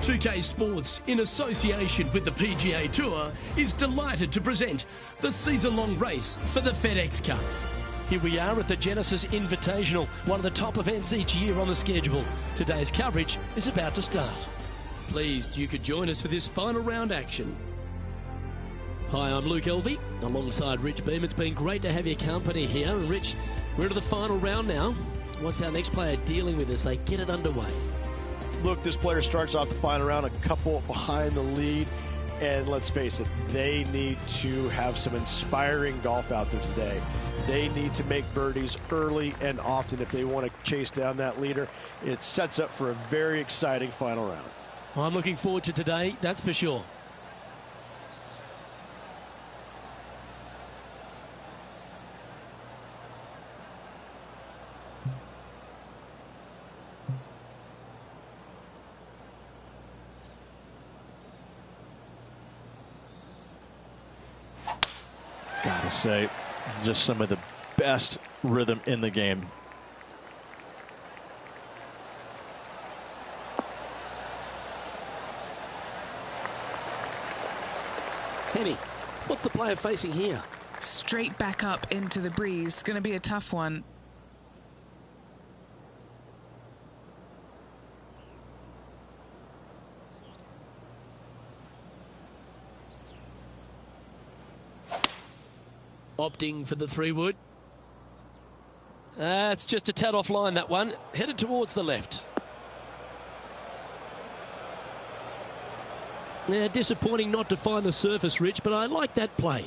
2K Sports, in association with the PGA Tour, is delighted to present the season-long race for the FedEx Cup. Here we are at the Genesis Invitational, one of the top events each year on the schedule. Today's coverage is about to start. Pleased you could join us for this final round action. Hi, I'm Luke Elvey, alongside Rich Beam. It's been great to have your company here. And Rich, we're into the final round now. What's our next player dealing with as they get it underway? Look, this player starts off the final round a couple behind the lead, and let's face it, they need to have some inspiring golf out there today. They need to make birdies early and often if they want to chase down that leader. It sets up for a very exciting final round. Well, I'm looking forward to today, that's for sure. Gotta say, just some of the best rhythm in the game. Penny, what's the player facing here? Straight back up into the breeze. Going to be a tough one. Opting for the 3-wood. It's just a tad offline, that one. Headed towards the left. Yeah, disappointing not to find the surface, Rich, but I like that play.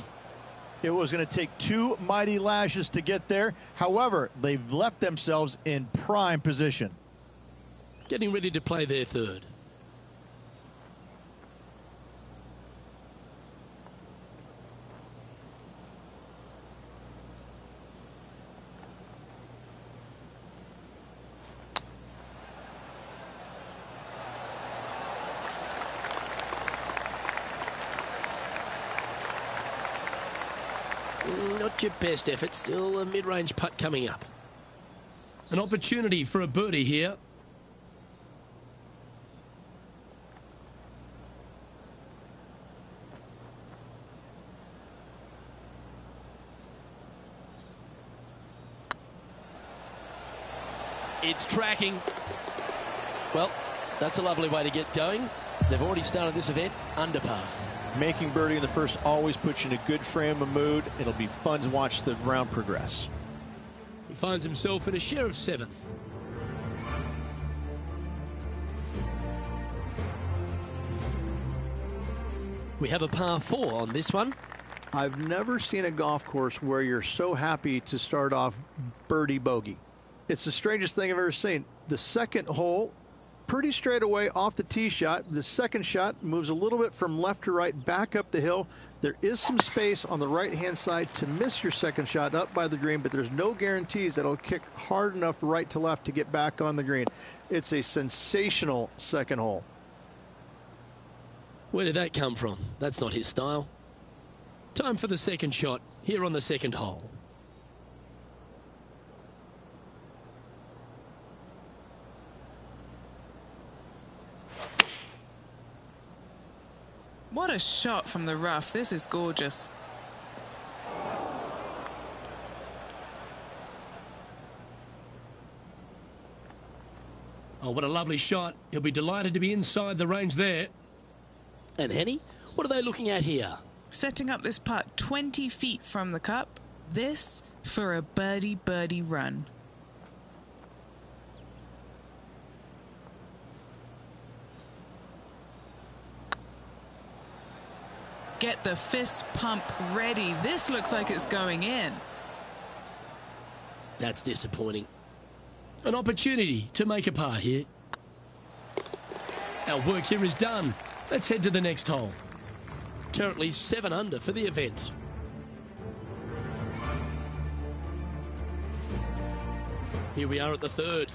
It was going to take two mighty lashes to get there. However, they've left themselves in prime position. Getting ready to play their third. Not your best effort, still a mid-range putt coming up. An opportunity for a birdie here. It's tracking. Well, that's a lovely way to get going. They've already started this event under par. Making birdie in the first always puts you in a good frame of mood. It'll be fun to watch the round progress. He finds himself in a share of 7th. We have a par 4 on this one. I've never seen a golf course where you're so happy to start off birdie bogey. It's the strangest thing I've ever seen. The second hole, pretty straight away off the tee shot. The second shot moves a little bit from left to right back up the hill. There is some space on the right hand side to miss your second shot up by the green, but there's no guarantees that it'll kick hard enough right to left to get back on the green. It's a sensational second hole. Where did that come from? That's not his style. Time for the second shot here on the second hole. What a shot from the rough. This is gorgeous. Oh, what a lovely shot. He'll be delighted to be inside the range there. And Henny, what are they looking at here? Setting up this putt 20 feet from the cup. This for a birdie run. Get the fist pump ready. This looks like it's going in. That's disappointing. An opportunity to make a par here. Our work here is done. Let's head to the next hole. Currently 7 under for the event. Here we are at the third.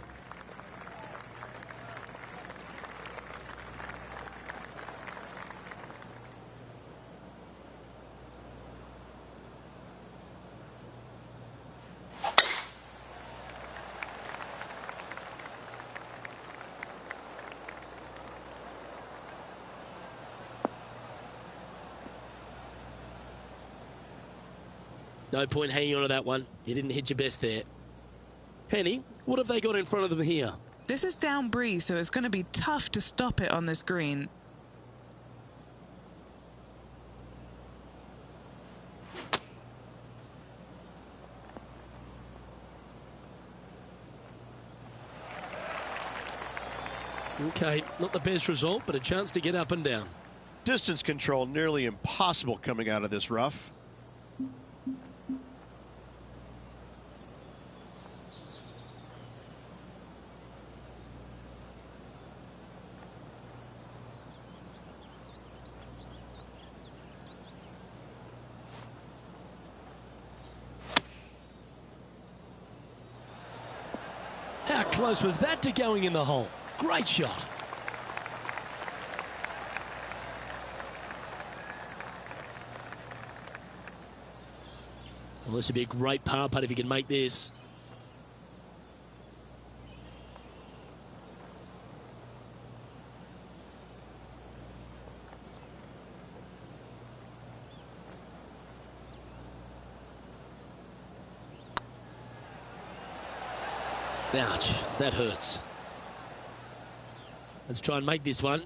No point hanging on to that one. You didn't hit your best there. Henny, what have they got in front of them here? This is down breeze, so it's going to be tough to stop it on this green. Okay, not the best result, but a chance to get up and down. Distance control nearly impossible coming out of this rough. How close was that to going in the hole? Great shot. Well, this would be a great par putt if he can make this. Ouch, that hurts. Let's try and make this one.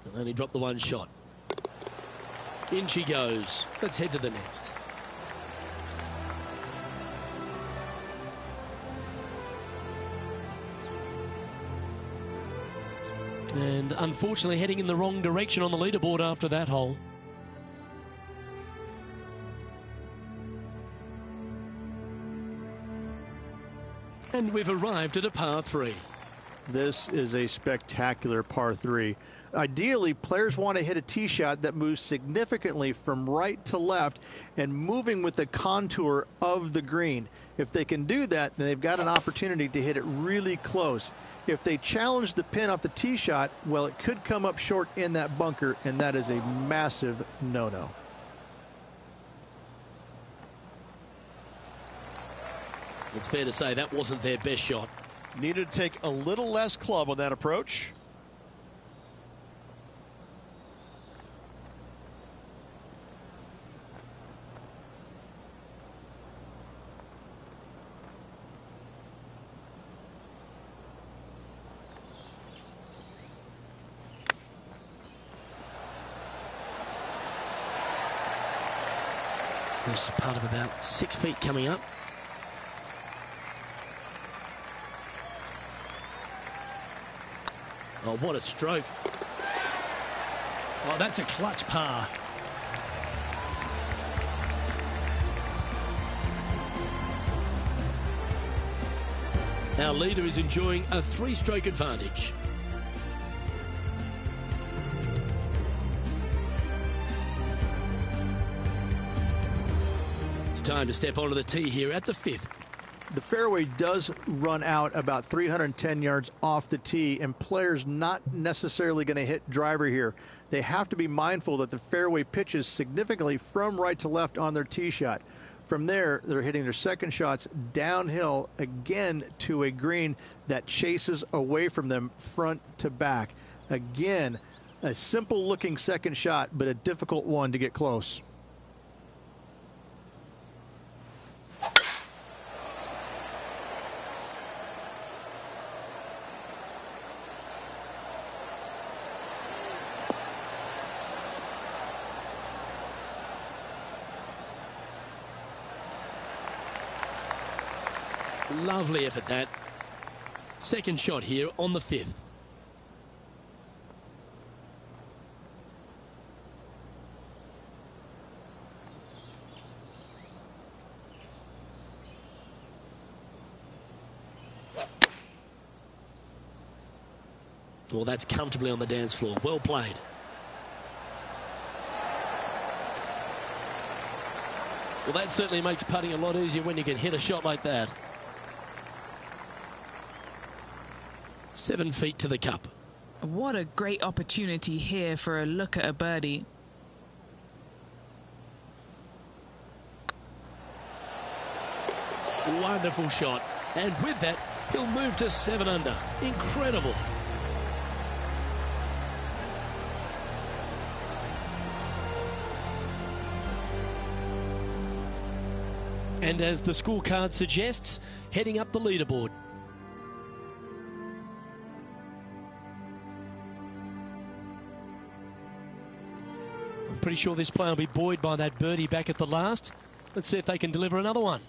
And only drop the one shot. In she goes. Let's head to the next. And unfortunately heading in the wrong direction on the leaderboard after that hole. And we've arrived at a par 3. This is a spectacular par 3. Ideally, players want to hit a tee shot that moves significantly from right to left and moving with the contour of the green. If they can do that, then they've got an opportunity to hit it really close. If they challenge the pin off the tee shot, well, it could come up short in that bunker, and that is a massive no-no. It's fair to say that wasn't their best shot. Needed to take a little less club on that approach. There's part of about 6 feet coming up. Oh, what a stroke. Oh, that's a clutch par. Our leader is enjoying a 3-stroke advantage. It's time to step onto the tee here at the 5th. The fairway does run out about 310 yards off the tee, and players not necessarily going to hit driver here. They have to be mindful that the fairway pitches significantly from right to left on their tee shot. From there, they're hitting their second shots downhill again to a green that chases away from them front to back. Again, a simple looking second shot, but a difficult one to get close. Lovely effort that. Second shot here on the 5th. Well, that's comfortably on the dance floor. Well played. Well, that certainly makes putting a lot easier when you can hit a shot like that. 7 feet to the cup. What a great opportunity here for a look at a birdie. Wonderful shot. And with that, he'll move to 7 under. Incredible. And as the scorecard suggests, heading up the leaderboard. I'm pretty sure this player will be buoyed by that birdie back at the last. Let's see if they can deliver another one.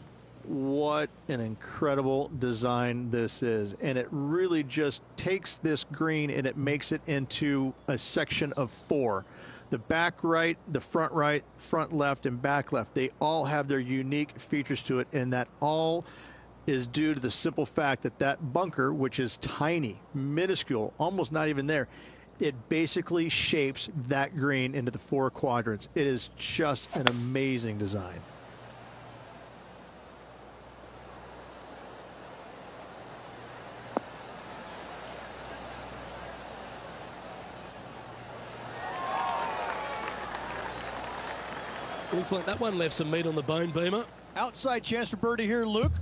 What an incredible design this is. And it really just takes this green and it makes it into a section of 4. The back right, front left, and back left, they all have their unique features to it, and that all is due to the simple fact that that bunker, which is tiny, minuscule, almost not even there, it basically shapes that green into the 4 quadrants. It is just an amazing design. Looks like that one left some meat on the bone, Beamer. Outside chance for birdie here, Luke.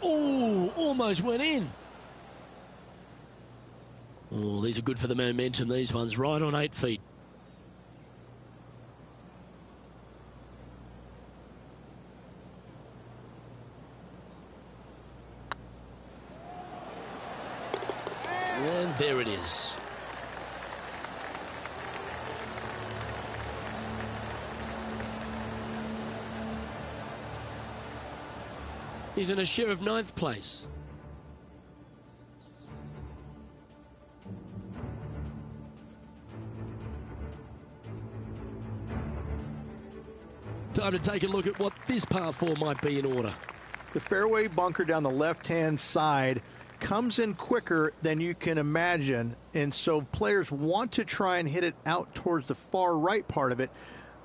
Oh, almost went in. Oh, these are good for the momentum, these ones, right on 8 feet. And there it is. He's in a share of 9th place. Time to take a look at what this par 4 might be in order. The fairway bunker down the left-hand side comes in quicker than you can imagine, and so players want to try and hit it out towards the far right part of it,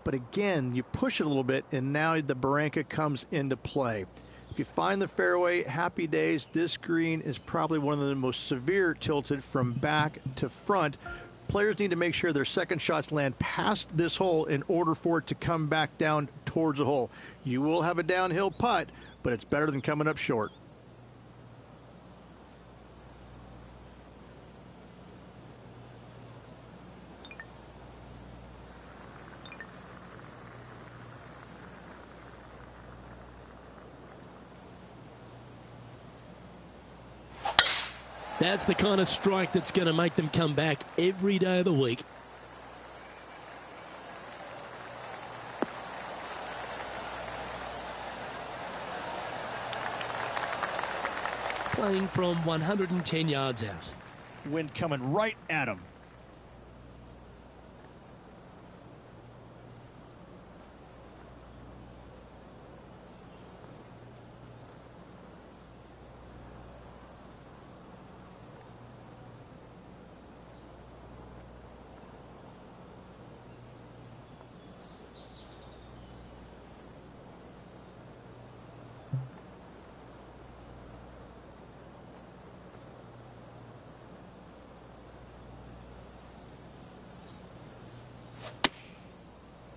but again, you push it a little bit, and now the barranca comes into play. If you find the fairway, happy days. This green is probably one of the most severe tilted from back to front. Players need to make sure their second shots land past this hole in order for it to come back down towards the hole. You will have a downhill putt, but it's better than coming up short. That's the kind of strike that's going to make them come back every day of the week. Playing from 110 yards out. Wind coming right at him.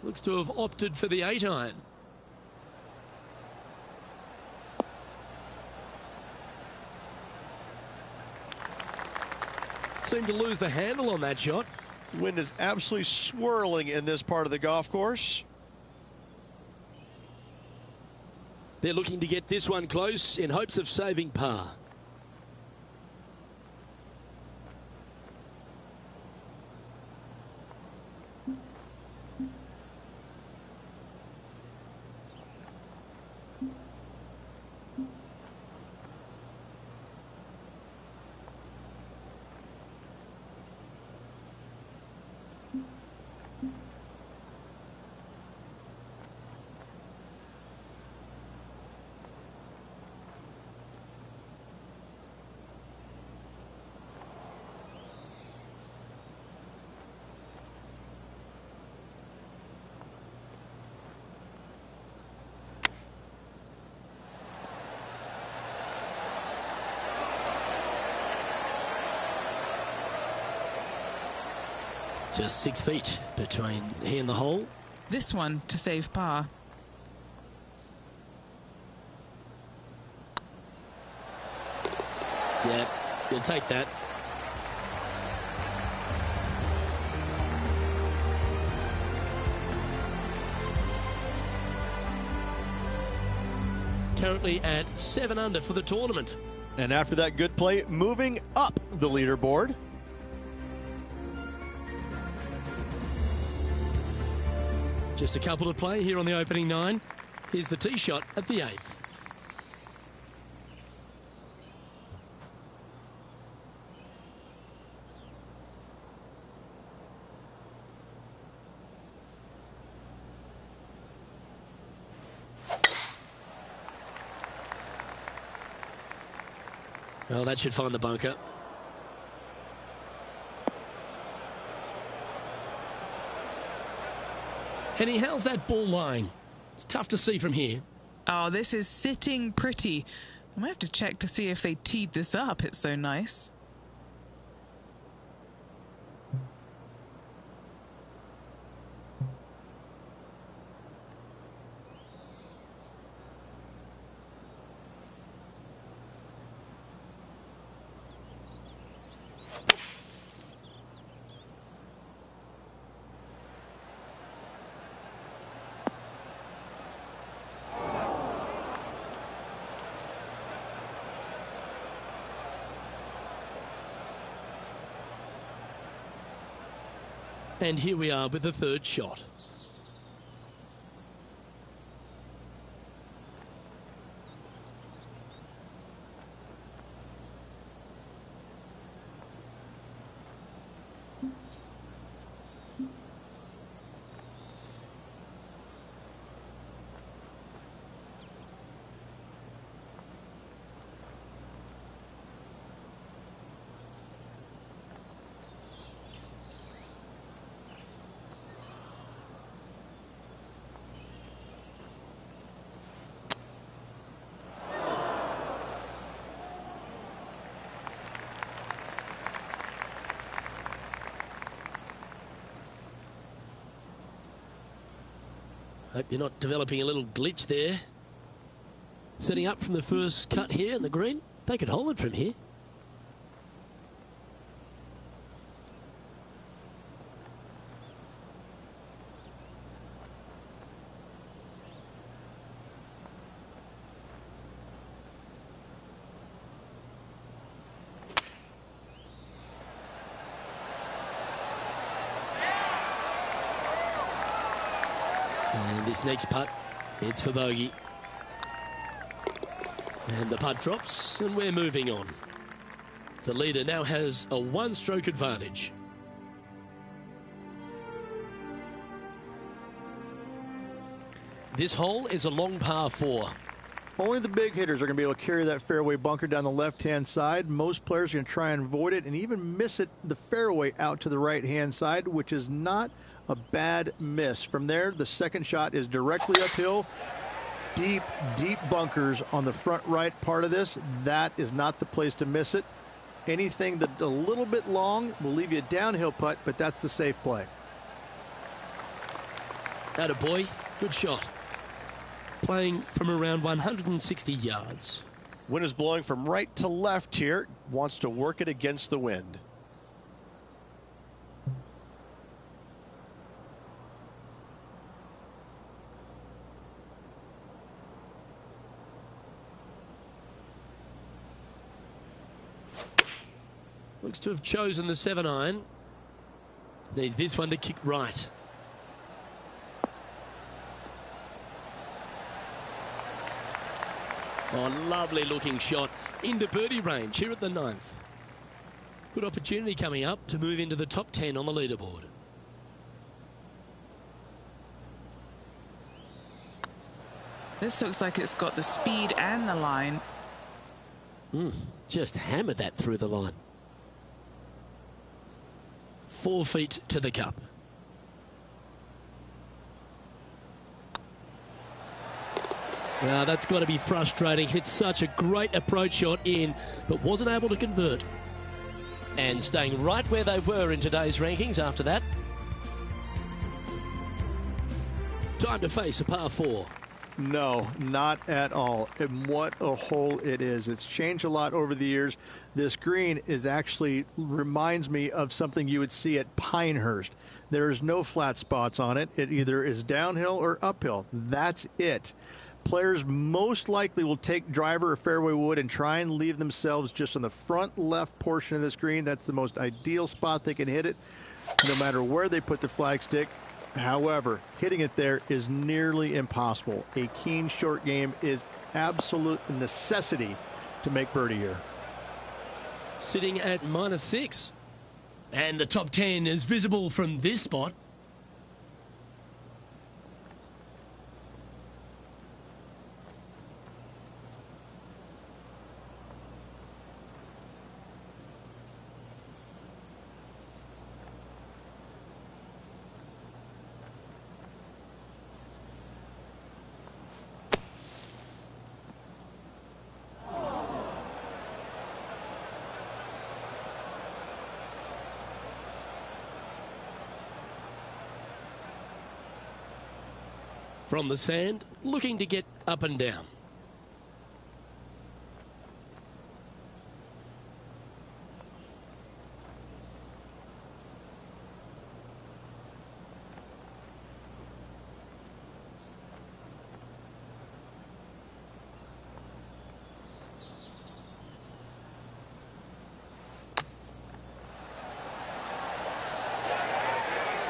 Looks to have opted for the 8-iron. Seemed to lose the handle on that shot. Wind is absolutely swirling in this part of the golf course. They're looking to get this one close in hopes of saving par. Just 6 feet between he and the hole. This one to save par. Yeah, you'll take that. Currently at 7 under for the tournament. And after that good play, moving up the leaderboard. Just a couple to play here on the opening 9. Here's the tee shot at the 8th. Well, that should find the bunker. Henny, how's that ball lying? It's tough to see from here. Oh, this is sitting pretty. I might have to check to see if they teed this up. It's so nice. And here we are with the 3rd shot. Hope you're not developing a little glitch there. Setting up from the first cut here in the green. They could hold it from here. And this next putt, it's for bogey. And the putt drops, and we're moving on. The leader now has a 1-stroke advantage. This hole is a long par 4. Only the big hitters are going to be able to carry that fairway bunker down the left-hand side. Most players are going to try and avoid it and even miss it the fairway out to the right-hand side, which is not a bad miss. From there, the second shot is directly uphill. Deep, deep bunkers on the front right part of this. That is not the place to miss it. Anything that a little bit long will leave you a downhill putt, but that's the safe play. Attaboy, good shot. Playing from around 160 yards. Wind is blowing from right to left here. Wants to work it against the wind. Looks to have chosen the 7-iron. Needs this one to kick right. Oh, lovely looking shot into birdie range here at the 9th. Good opportunity coming up to move into the top 10 on the leaderboard. This looks like it's got the speed and the line. Just hammered that through the line. 4 feet to the cup. Now that's got to be frustrating. Hit such a great approach shot in, but wasn't able to convert. And staying right where they were in today's rankings after that, Time to face a par 4. No, not at all. And what a hole it is. It's changed a lot over the years. This green is actually reminds me of something you would see at Pinehurst. There's no flat spots on it. It either is downhill or uphill. That's it. Players most likely will take driver or fairway wood and try and leave themselves just on the front left portion of this green. That's the most ideal spot they can hit it, no matter where they put the flagstick. However, hitting it there is nearly impossible. A keen short game is absolute necessity to make birdie here. Sitting at -6. And the top 10 is visible from this spot. From the sand, looking to get up and down.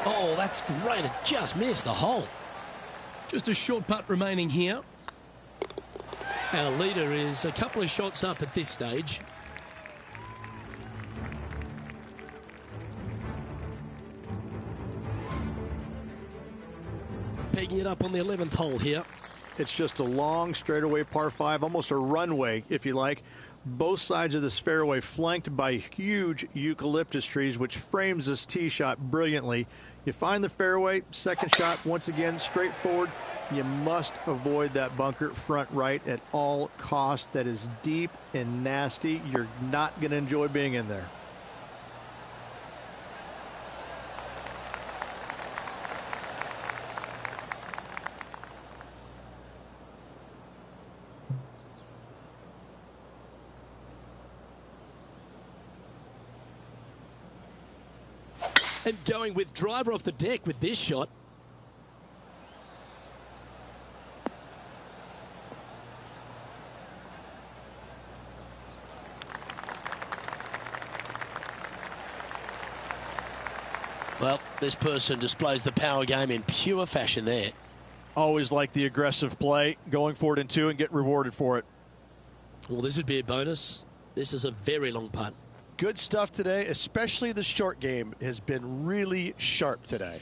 Oh, that's great. It just missed the hole. Just a short putt remaining here. Our leader is a couple of shots up at this stage. Pegging it up on the 11th hole here. It's just a long straightaway par 5, almost a runway, if you like. Both sides of this fairway flanked by huge eucalyptus trees, which frames this tee shot brilliantly. You find the fairway, second shot, once again, straightforward. You must avoid that bunker front right at all costs. That is deep and nasty. You're not going to enjoy being in there. And going with driver off the deck with this shot. Well, this person displays the power game in pure fashion there. Always like the aggressive play, going for it in 2 and get rewarded for it. Well, this would be a bonus. This is a very long putt. Good stuff today, especially the short game has been really sharp today.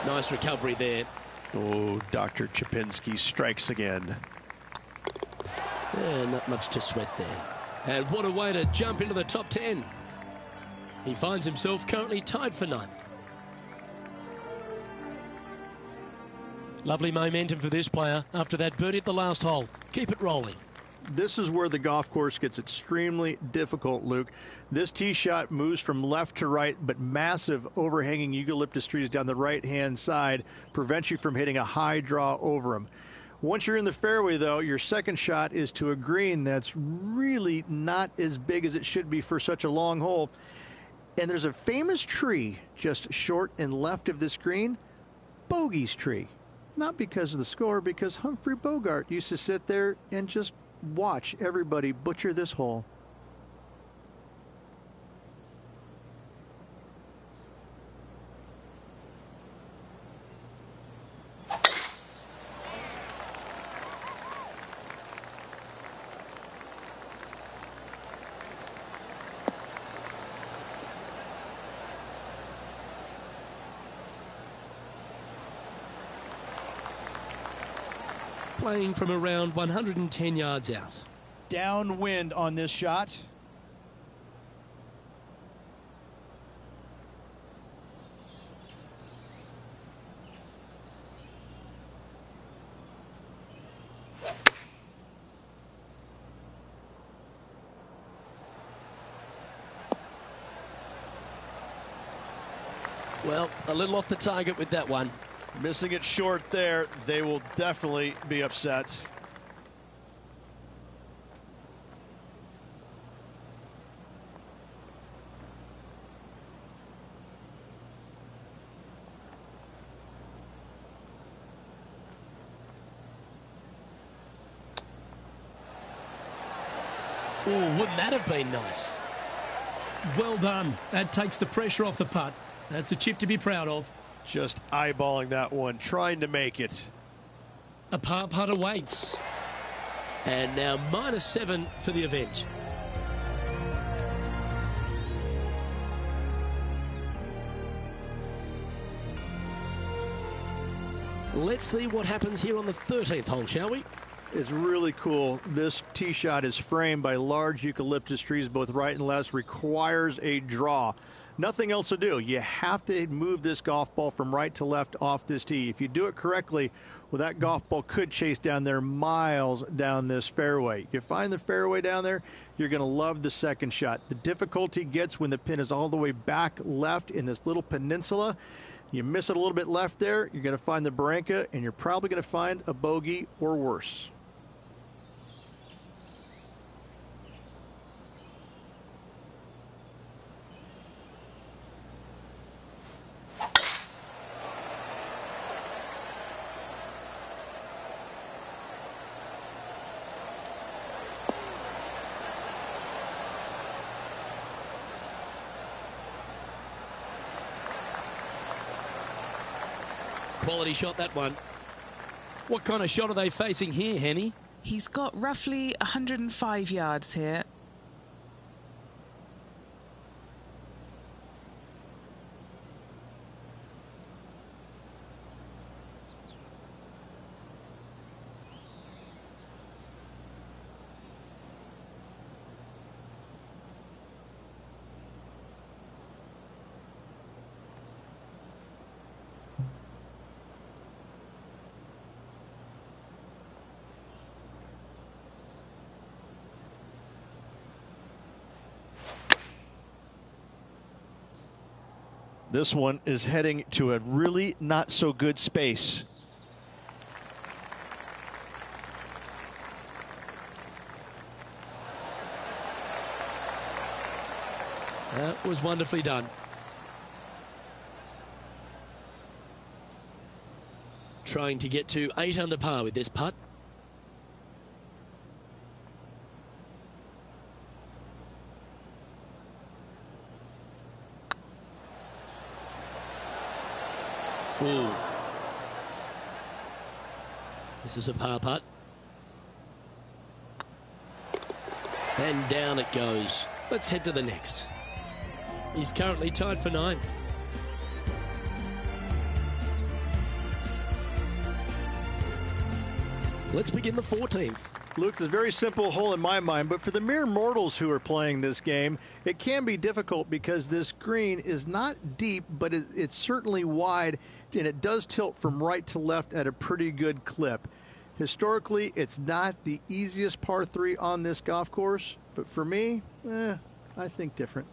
Nice recovery there. Oh, Dr. Chapinski strikes again. Yeah, not much to sweat there. And what a way to jump into the top 10. He finds himself currently tied for 9th. Lovely momentum for this player after that birdie at the last hole. Keep it rolling. This is where the golf course gets extremely difficult, Luke. This tee shot moves from left to right, but massive overhanging eucalyptus trees down the right-hand side prevents you from hitting a high draw over them. Once you're in the fairway, though, your second shot is to a green that's really not as big as it should be for such a long hole. And there's a famous tree just short and left of this green, Bogey's tree. Not because of the score, because Humphrey Bogart used to sit there and just watch everybody butcher this hole. playing from around 110 yards out. Downwind on this shot. Well, a little off the target with that one. Missing it short there. They will definitely be upset. Oh, wouldn't that have been nice? Well done. That takes the pressure off the putt. That's a chip to be proud of. Just eyeballing that one, trying to make it. A par putt awaits. And now -7 for the event. Let's see what happens here on the 13th hole, shall we? It's really cool. This tee shot is framed by large eucalyptus trees, both right and left, requires a draw. Nothing else to do. You have to move this golf ball from right to left off this tee. If you do it correctly, well, that golf ball could chase down there miles down this fairway. You find the fairway down there, you're going to love the second shot. The difficulty gets when the pin is all the way back left in this little peninsula. You miss it a little bit left there, you're going to find the barranca, and you're probably going to find a bogey or worse. Quality shot, that one. What kind of shot are they facing here, Henny? He's got roughly 105 yards here. This one is heading to a really not so good space. That was wonderfully done. Trying to get to 8 under par with this putt. Ooh. This is a par putt. And down it goes. Let's head to the next. He's currently tied for 9th. Let's begin the 14th. Luke, it's a very simple hole in my mind, but for the mere mortals who are playing this game, it can be difficult because this green is not deep, but it's certainly wide, and it does tilt from right to left at a pretty good clip. Historically, it's not the easiest par 3 on this golf course, but for me, I think different.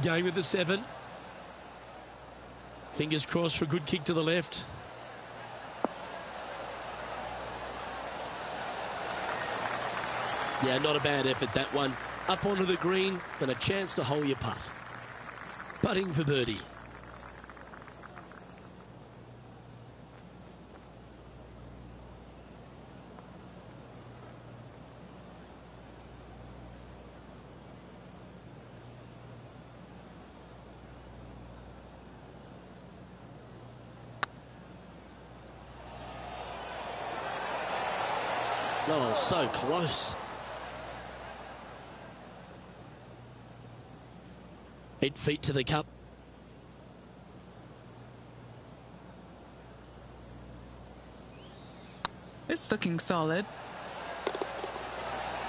Going with the 7. Fingers crossed for a good kick to the left. Yeah, not a bad effort, that one. Up onto the green and a chance to hole your putt. Putting for birdie. Oh, so close. 8 feet to the cup. It's looking solid.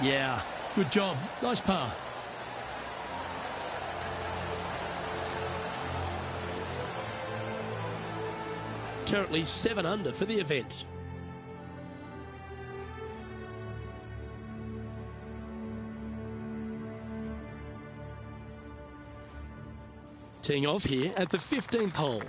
Yeah, good job. Nice par. Currently 7 under for the event. Teeing off here at the 15th hole.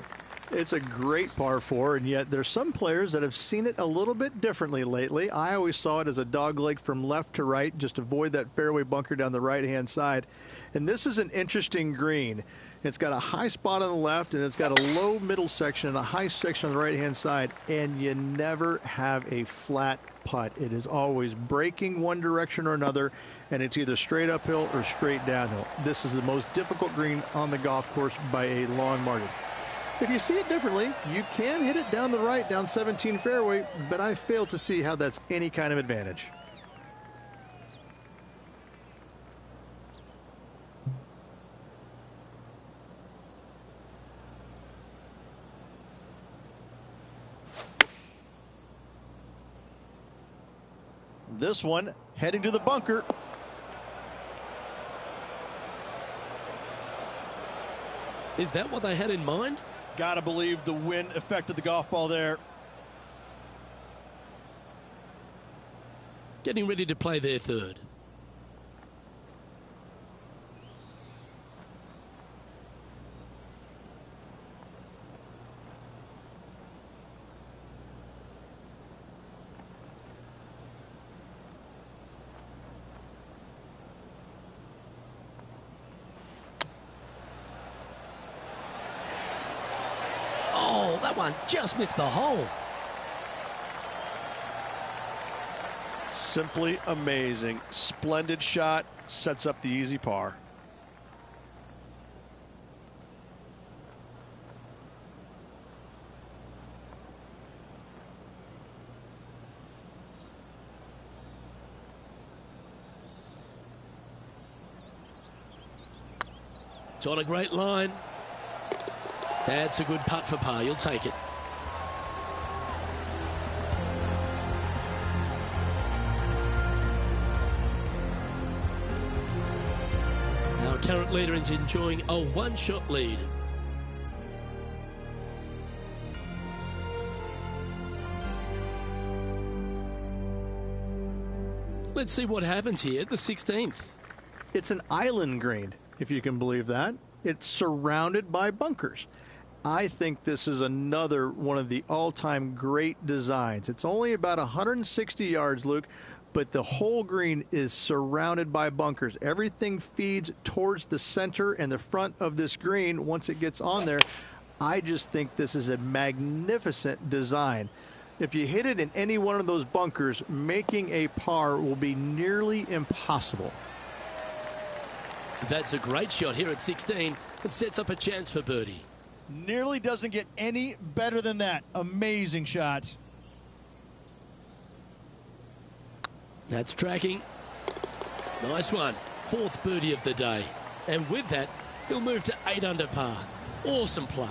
It's a great par 4, and yet there's some players that have seen it a little bit differently lately. I always saw it as a dog leg from left to right, just avoid that fairway bunker down the right-hand side. And this is an interesting green. It's got a high spot on the left, and it's got a low middle section and a high section on the right-hand side, and you never have a flat putt. It is always breaking one direction or another, and it's either straight uphill or straight downhill. This is the most difficult green on the golf course by a long margin. If you see it differently, you can hit it down the right, down 17 fairway, but I fail to see how that's any kind of advantage. This one heading to the bunker. Is that what they had in mind? Gotta believe the wind affected the golf ball there. Getting ready to play their third. Oh, that one just missed the hole. Simply amazing. Splendid shot. Sets up the easy par. It's on a great line. That's a good putt for par. You'll take it. Our current leader is enjoying a one-shot lead. Let's see what happens here at the 16th. It's an island green, if you can believe that. It's surrounded by bunkers. I think this is another one of the all-time great designs. It's only about 160 yards, Luke, but the whole green is surrounded by bunkers. Everything feeds towards the center and the front of this green once it gets on there. I just think this is a magnificent design. If you hit it in any one of those bunkers, making a par will be nearly impossible. That's a great shot here at 16. It sets up a chance for birdie. Nearly doesn't get any better than that. Amazing shot. That's tracking. Nice one. 4th birdie of the day. And with that, he'll move to 8 under par. Awesome play.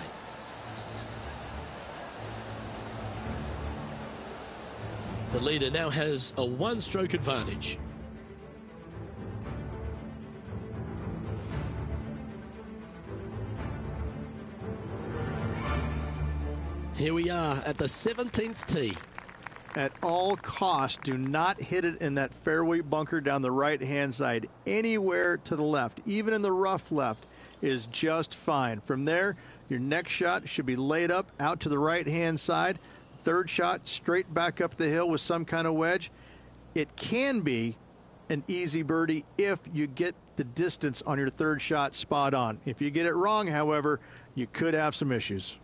The leader now has a 1-stroke advantage. Here we are at the 17th tee. At all costs, do not hit it in that fairway bunker down the right-hand side. Anywhere to the left, even in the rough left, is just fine. From there, your next shot should be laid up out to the right-hand side. Third shot, straight back up the hill with some kind of wedge. It can be an easy birdie if you get the distance on your third shot spot on. If you get it wrong, however, you could have some issues.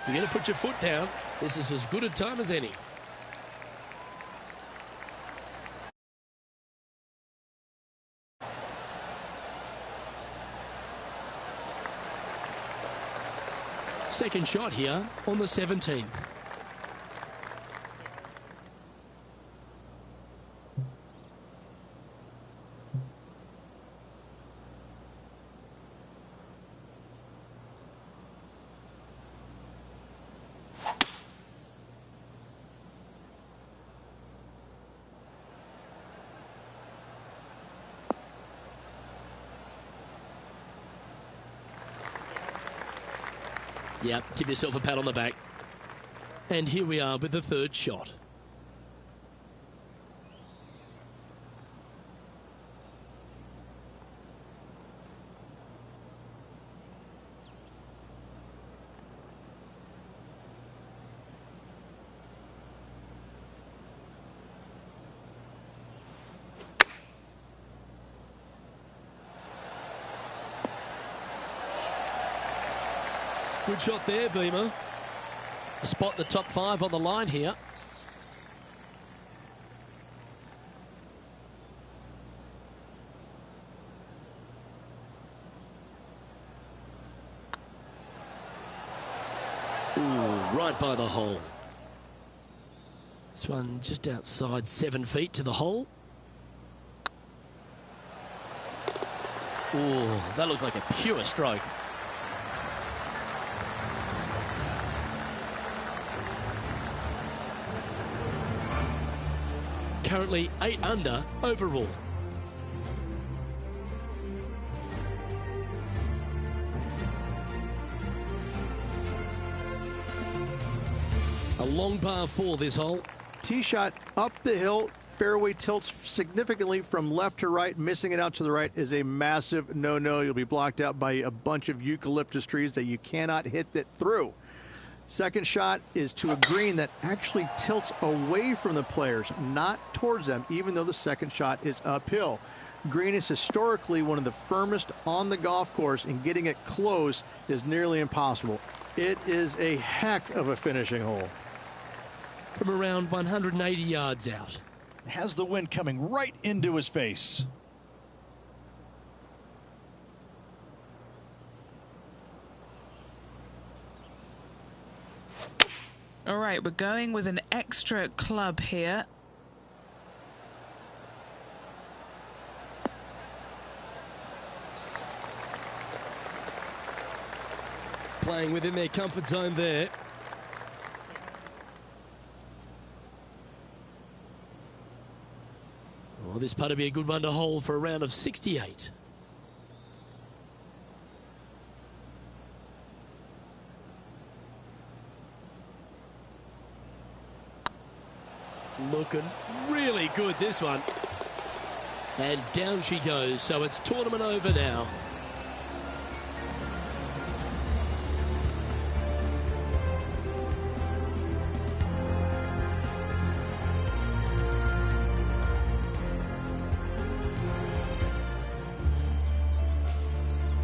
You're going to put your foot down. This is as good a time as any. Second shot here on the 17th. Yep, give yourself a pat on the back. And here we are with the third shot. Good shot there, Beamer. A spot in the top 5 on the line here. Ooh, right by the hole. This one just outside 7 feet to the hole. Ooh, that looks like a pure stroke. Currently 8 under overall. A long par 4 this hole. Tee shot up the hill. Fairway tilts significantly from left to right. Missing it out to the right is a massive no-no. You'll be blocked out by a bunch of eucalyptus trees that you cannot hit it through. Second shot is to a green that actually tilts away from the players, not towards them, even though the second shot is uphill. Green is historically one of the firmest on the golf course, and getting it close is nearly impossible. It is a heck of a finishing hole. From around 180 yards out. Has the wind coming right into his face. All right, we're going with an extra club here. Playing within their comfort zone there. Oh, this putt will be a good one to hold for a round of 68. Looking really good, this one. And down she goes, so it's tournament over now.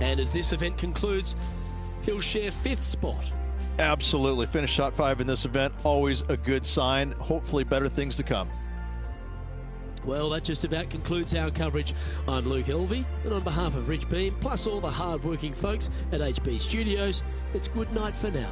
And as this event concludes, he'll share 5th spot. Absolutely. Finish top 5 in this event, always a good sign. Hopefully better things to come. Well, that just about concludes our coverage. I'm Luke Elvey, and on behalf of Rich Beam, plus all the hard-working folks at HB Studios, it's good night for now.